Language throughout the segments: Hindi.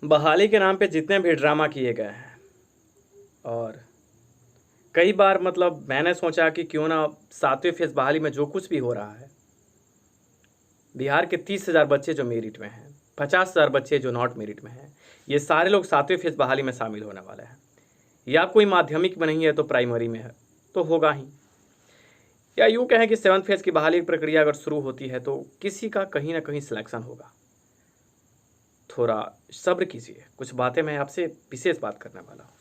बहाली के नाम पे जितने भी ड्रामा किए गए हैं, और कई बार मतलब मैंने सोचा कि क्यों ना 7वीं फेज़ बहाली में जो कुछ भी हो रहा है, बिहार के 30,000 बच्चे जो मेरिट में हैं, 50,000 बच्चे जो नॉट मेरिट में हैं, ये सारे लोग 7वीं फेज़ बहाली में शामिल होने वाले हैं। या कोई माध्यमिक में नहीं है तो प्राइमरी में है तो होगा ही। या यूँ कहें कि 7th फेज़ की बहाली प्रक्रिया अगर शुरू होती है तो किसी का कहीं ना कहीं सिलेक्शन होगा। थोड़ा सब्र कीजिए, कुछ बातें मैं आपसे विशेष बात करने वाला हूँ।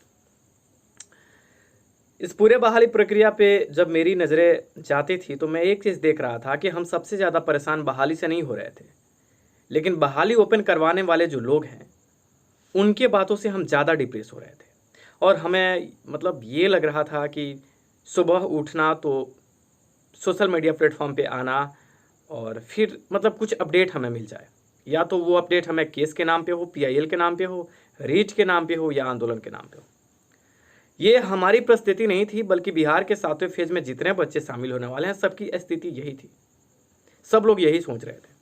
इस पूरे बहाली प्रक्रिया पे जब मेरी नज़रें जाती थी तो मैं एक चीज़ देख रहा था कि हम सबसे ज़्यादा परेशान बहाली से नहीं हो रहे थे, लेकिन बहाली ओपन करवाने वाले जो लोग हैं उनके बातों से हम ज़्यादा डिप्रेस हो रहे थे। और हमें मतलब ये लग रहा था कि सुबह उठना तो सोशल मीडिया प्लेटफॉर्म पे आना और फिर मतलब कुछ अपडेट हमें मिल जाए, या तो वो अपडेट हमें केस के नाम पे हो, पीआईएल के नाम पे हो, रीट के नाम पे हो, या आंदोलन के नाम पे हो। ये हमारी परिस्थिति नहीं थी, बल्कि बिहार के 7वें फेज में जितने बच्चे शामिल होने वाले हैं सबकी स्थिति यही थी। सब लोग यही सोच रहे थे।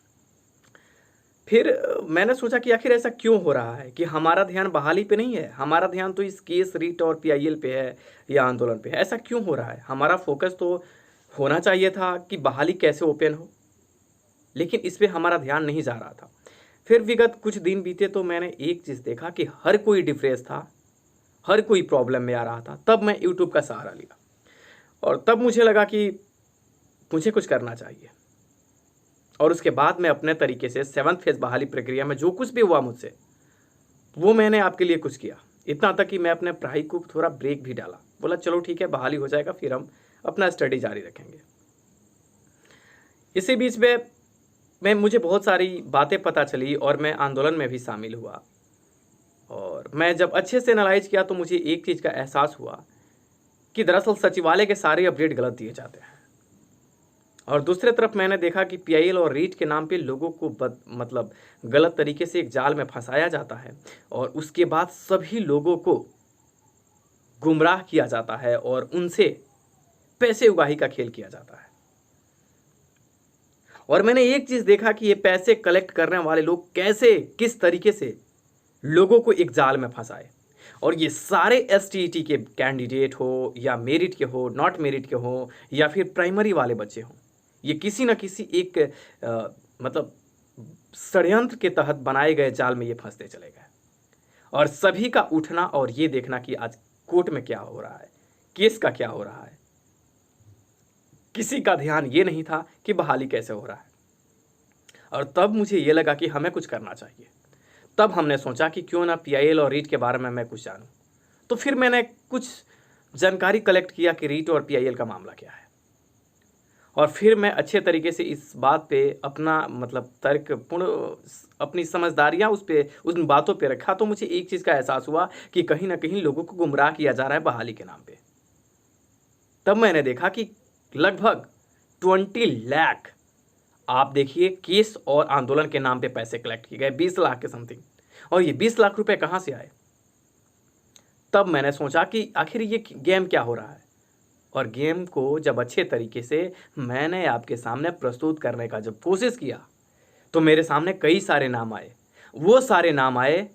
फिर मैंने सोचा कि आखिर ऐसा क्यों हो रहा है कि हमारा ध्यान बहाली पे नहीं है, हमारा ध्यान तो इस केस, रीट और पीआईएल पे है या आंदोलन पे है। ऐसा क्यों हो रहा है? हमारा फोकस तो होना चाहिए था कि बहाली कैसे ओपन हो, लेकिन इस पे हमारा ध्यान नहीं जा रहा था। फिर विगत कुछ दिन बीते तो मैंने एक चीज़ देखा कि हर कोई डिप्रेस था, हर कोई प्रॉब्लम में आ रहा था। तब मैं यूट्यूब का सहारा लिया और तब मुझे लगा कि मुझे कुछ करना चाहिए। और उसके बाद मैं अपने तरीके से 7th फेज बहाली प्रक्रिया में जो कुछ भी हुआ मुझसे, वो मैंने आपके लिए कुछ किया। इतना तक कि मैं अपने पढ़ाई को थोड़ा ब्रेक भी डाला, बोला चलो ठीक है बहाली हो जाएगा फिर हम अपना स्टडी जारी रखेंगे। इसी बीच में मुझे बहुत सारी बातें पता चली और मैं आंदोलन में भी शामिल हुआ। और मैं जब अच्छे से एनालाइज किया तो मुझे एक चीज़ का एहसास हुआ कि दरअसल सचिवालय के सारे अपडेट गलत दिए जाते हैं। और दूसरी तरफ मैंने देखा कि पीआईएल और रीट के नाम पे लोगों को मतलब गलत तरीके से एक जाल में फंसाया जाता है और उसके बाद सभी लोगों को गुमराह किया जाता है और उनसे पैसे उगाही का खेल किया जाता है। और मैंने एक चीज़ देखा कि ये पैसे कलेक्ट करने वाले लोग कैसे, किस तरीके से लोगों को एक जाल में फंसाए। और ये सारे एसटीईटी के कैंडिडेट हो या मेरिट के हो, नॉट मेरिट के हो, या फिर प्राइमरी वाले बच्चे हों, ये किसी न किसी एक मतलब षड्यंत्र के तहत बनाए गए जाल में ये फंसते चले गए। और सभी का उठना और ये देखना कि आज कोर्ट में क्या हो रहा है, केस का क्या हो रहा है, किसी का ध्यान ये नहीं था कि बहाली कैसे हो रहा है। और तब मुझे ये लगा कि हमें कुछ करना चाहिए। तब हमने सोचा कि क्यों ना पीआईएल और रीट के बारे में मैं कुछ जानूं। तो फिर मैंने कुछ जानकारी कलेक्ट किया कि रीट और पीआईएल का मामला क्या है। और फिर मैं अच्छे तरीके से इस बात पे अपना मतलब तर्कपूर्ण अपनी समझदारियां उन बातों पे रखा। तो मुझे एक चीज़ का एहसास हुआ कि कहीं ना कहीं लोगों को गुमराह किया जा रहा है बहाली के नाम पे। तब मैंने देखा कि लगभग 20 लाख, आप देखिए, केस और आंदोलन के नाम पे पैसे कलेक्ट किए गए, 20 लाख के समथिंग। और ये 20 लाख रुपए कहाँ से आए? तब मैंने सोचा कि आखिर ये गेम क्या हो रहा है। और गेम को जब अच्छे तरीके से मैंने आपके सामने प्रस्तुत करने का जब कोशिश किया तो मेरे सामने कई सारे नाम आए। वो सारे नाम आए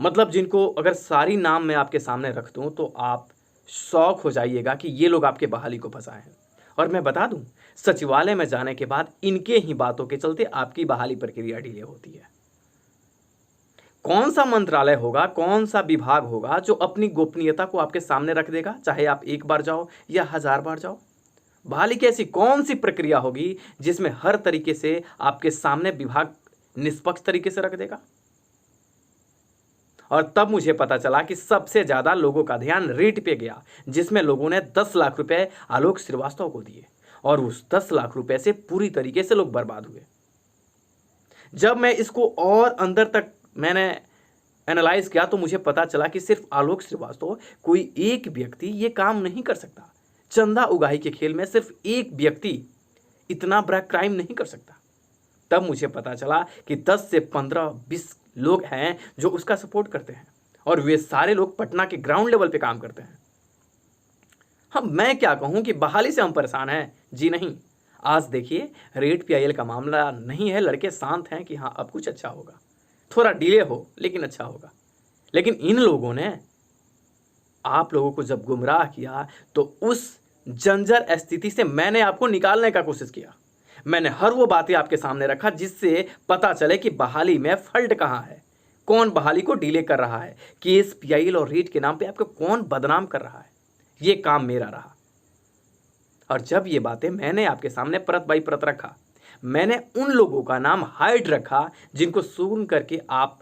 मतलब जिनको अगर सारी नाम मैं आपके सामने रख दूं तो आप शौक हो जाइएगा कि ये लोग आपके बहाली को फंसाए हैं। और मैं बता दूं, सचिवालय में जाने के बाद इनके ही बातों के चलते आपकी बहाली प्रक्रिया डिले होती है। कौन सा मंत्रालय होगा, कौन सा विभाग होगा जो अपनी गोपनीयता को आपके सामने रख देगा, चाहे आप एक बार जाओ या 1000 बार जाओ? बहाली की ऐसी कौन सी प्रक्रिया होगी जिसमें हर तरीके से आपके सामने विभाग निष्पक्ष तरीके से रख देगा? और तब मुझे पता चला कि सबसे ज्यादा लोगों का ध्यान रीट पे गया, जिसमें लोगों ने 10 लाख रुपए आलोक श्रीवास्तव को दिए और उस 10 लाख रुपए से पूरी तरीके से लोग बर्बाद हुए। जब मैं इसको और अंदर तक मैंने एनालाइज किया तो मुझे पता चला कि सिर्फ आलोक श्रीवास्तव, कोई एक व्यक्ति ये काम नहीं कर सकता। चंदा उगाही के खेल में सिर्फ एक व्यक्ति इतना बड़ा क्राइम नहीं कर सकता। तब मुझे पता चला कि 10 से 15-20 लोग हैं जो उसका सपोर्ट करते हैं और वे सारे लोग पटना के ग्राउंड लेवल पे काम करते हैं। हम मैं क्या कहूं कि बहाली से हम परेशान हैं? जी नहीं। आज देखिए, रेट पीआईएल का मामला नहीं है, लड़के शांत हैं कि हाँ अब कुछ अच्छा होगा। थोड़ा डिले हो लेकिन अच्छा होगा। लेकिन इन लोगों ने आप लोगों को जब गुमराह किया तो उस जंजर स्थिति से मैंने आपको निकालने का कोशिश किया। मैंने हर वो बातें आपके सामने रखा जिससे पता चले कि बहाली में फल्ट कहाँ है, कौन बहाली को डिले कर रहा है, केस पीआईएल और रीट के नाम पे आपको कौन बदनाम कर रहा है। ये काम मेरा रहा। और जब ये बातें मैंने आपके सामने परत बाई परत रखा, मैंने उन लोगों का नाम हाइड रखा जिनको सुन करके आप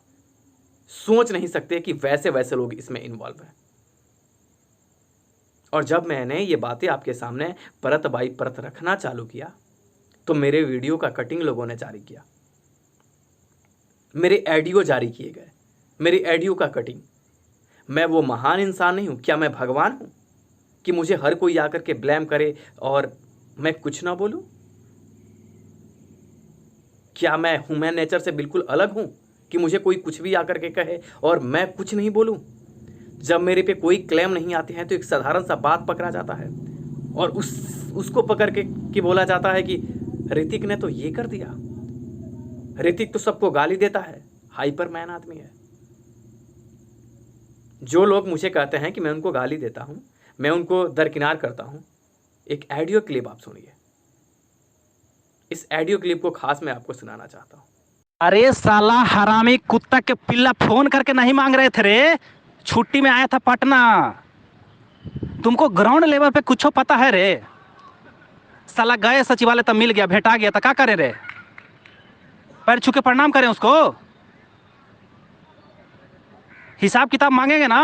सोच नहीं सकते कि वैसे वैसे लोग इसमें इन्वॉल्व हैं। और जब मैंने ये बातें आपके सामने परत बाई परत रखना चालू किया तो मेरे वीडियो का कटिंग लोगों ने जारी किया, मेरे ऑडियो जारी किए गए, मेरी ऑडियो का कटिंग। मैं वो महान इंसान नहीं हूं? क्या मैं भगवान हूं कि मुझे हर कोई आकर के ब्लेम करे और मैं कुछ ना बोलूं? क्या मैं ह्यूमन नेचर से बिल्कुल अलग हूं कि मुझे कोई कुछ भी आकर के कहे और मैं कुछ नहीं बोलूं? जब मेरे पे कोई क्लेम नहीं आते हैं तो एक साधारण सा बात पकड़ा जाता है और उसको पकड़ के बोला जाता है कि ऋतिक ने तो ये कर दिया, ऋतिक तो सबको गाली देता है, हाइपरमैन आदमी है। जो लोग मुझे कहते हैं कि मैं उनको गाली देता हूं, मैं उनको दरकिनार करता हूं, एक ऑडियो क्लिप आप सुनिए। इस ऑडियो क्लिप को खास मैं आपको सुनाना चाहता हूं। अरे साला हरामी कुत्ता के पिल्ला, फोन करके नहीं मांग रहे थे रे। छुट्टी में आया था पटना। तुमको ग्राउंड लेवल पे कुछ पता है रे? साला गए सचिवालय तब मिल गया, भेटा गया था, क्या करे रे? पैर छू के प्रणाम करें उसको? हिसाब किताब मांगेंगे ना?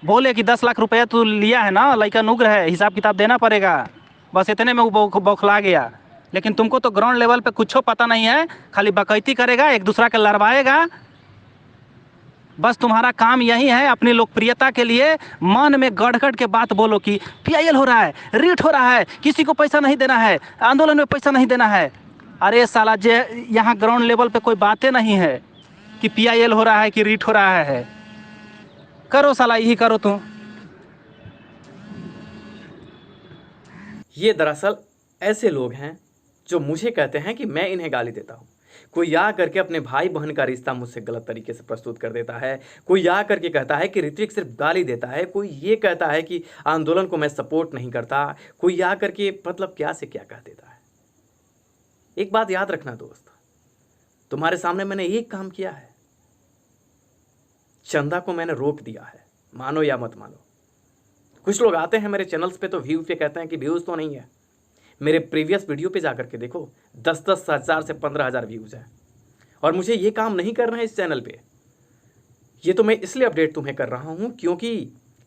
बोले कि 10 लाख रुपया तू लिया है ना, लड़का नुग्र है, हिसाब किताब देना पड़ेगा। बस इतने में वो बौखला गया। लेकिन तुमको तो ग्राउंड लेवल पे कुछ पता नहीं है, खाली बकैती करेगा, एक दूसरा के लड़वाएगा। बस तुम्हारा काम यही है, अपनी लोकप्रियता के लिए मन में गढ़ के बात बोलो कि पीआईएल हो रहा है, रीट हो रहा है, किसी को पैसा नहीं देना है, आंदोलन में पैसा नहीं देना है। अरे साला, जे यहाँ ग्राउंड लेवल पे कोई बातें नहीं है कि पीआईएल हो रहा है कि रीट हो रहा है। करो साला, यही करो तुम। ये दरअसल ऐसे लोग हैं जो मुझे कहते हैं कि मैं इन्हें गाली देता हूं। कोई आ करके अपने भाई बहन का रिश्ता मुझसे गलत तरीके से प्रस्तुत कर देता है, कोई आ करके कहता है कि ऋत्विक सिर्फ गाली देता है, कोई ये कहता है कि आंदोलन को मैं सपोर्ट नहीं करता, कोई आ करके मतलब क्या से क्या कह देता है। एक बात याद रखना दोस्त, तुम्हारे सामने मैंने एक काम किया है, चंदा को मैंने रोक दिया है, मानो या मत मानो। कुछ लोग आते हैं मेरे चैनल्स पे तो व्यू पे कहते हैं कि व्यूज तो नहीं है। मेरे प्रीवियस वीडियो पे जाकर के देखो, 10-10 हज़ार से 15,000 व्यूज हैं। और मुझे ये काम नहीं करना है इस चैनल पे। ये तो मैं इसलिए अपडेट तुम्हें कर रहा हूं क्योंकि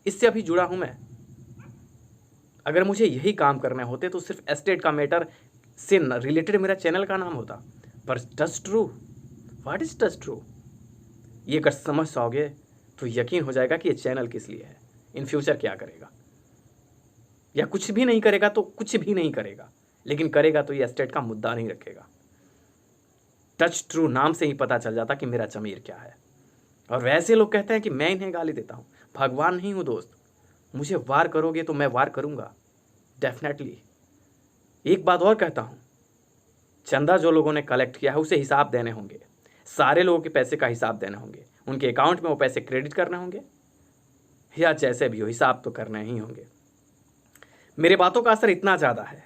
इससे अभी जुड़ा हूं मैं। अगर मुझे यही काम करने होते तो सिर्फ एस्टेट का मैटर से रिलेटेड मेरा चैनल का नाम होता। पर dust true, what is dust true, ये अगर समझ जाओगे तो यकीन हो जाएगा कि ये चैनल किस लिए है, इन फ्यूचर क्या करेगा, या कुछ भी नहीं करेगा तो कुछ भी नहीं करेगा, लेकिन करेगा तो ये एस्टेट का मुद्दा नहीं रखेगा। टच ट्रू नाम से ही पता चल जाता कि मेरा ज़मीर क्या है। और वैसे लोग कहते हैं कि मैं इन्हें गाली देता हूँ। भगवान नहीं हूँ दोस्त, मुझे वार करोगे तो मैं वार करूँगा डेफिनेटली। एक बात और कहता हूँ, चंदा जो लोगों ने कलेक्ट किया है उसे हिसाब देने होंगे, सारे लोगों के पैसे का हिसाब देने होंगे, उनके अकाउंट में वो पैसे क्रेडिट करने होंगे, या जैसे भी हो हिसाब तो करने ही होंगे। मेरे बातों का असर इतना ज़्यादा है,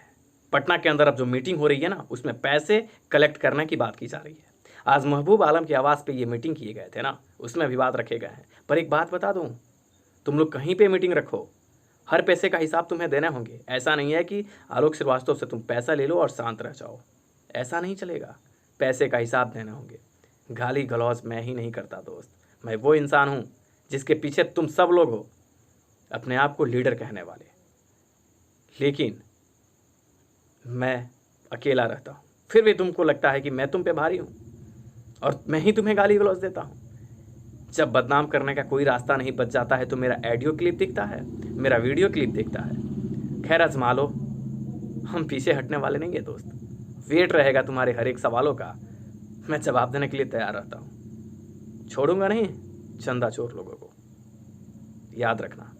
पटना के अंदर अब जो मीटिंग हो रही है ना, उसमें पैसे कलेक्ट करने की बात की जा रही है। आज महबूब आलम की आवाज़ पे ये मीटिंग किए गए थे ना, उसमें भी बात रखे गए हैं। पर एक बात बता दूं, तुम लोग कहीं पे मीटिंग रखो, हर पैसे का हिसाब तुम्हें देने होंगे। ऐसा नहीं है कि आलोक श्रीवास्तव से तुम पैसा ले लो और शांत रह जाओ, ऐसा नहीं चलेगा। पैसे का हिसाब देने होंगे। गाली गलौज मैं ही नहीं करता दोस्त, मैं वो इंसान हूँ जिसके पीछे तुम सब लोग हो, अपने आप को लीडर कहने वाले, लेकिन मैं अकेला रहता हूँ। फिर भी तुमको लगता है कि मैं तुम पे भारी हूँ और मैं ही तुम्हें गाली गलौज देता हूँ। जब बदनाम करने का कोई रास्ता नहीं बच जाता है तो मेरा ऑडियो क्लिप दिखता है, मेरा वीडियो क्लिप दिखता है। खैर आजमा लो, हम पीछे हटने वाले नहीं है दोस्त। वेट रहेगा तुम्हारे हर एक सवालों का, मैं जवाब देने के लिए तैयार रहता हूँ। छोड़ूंगा नहीं चंदा चोर लोगों को, याद रखना।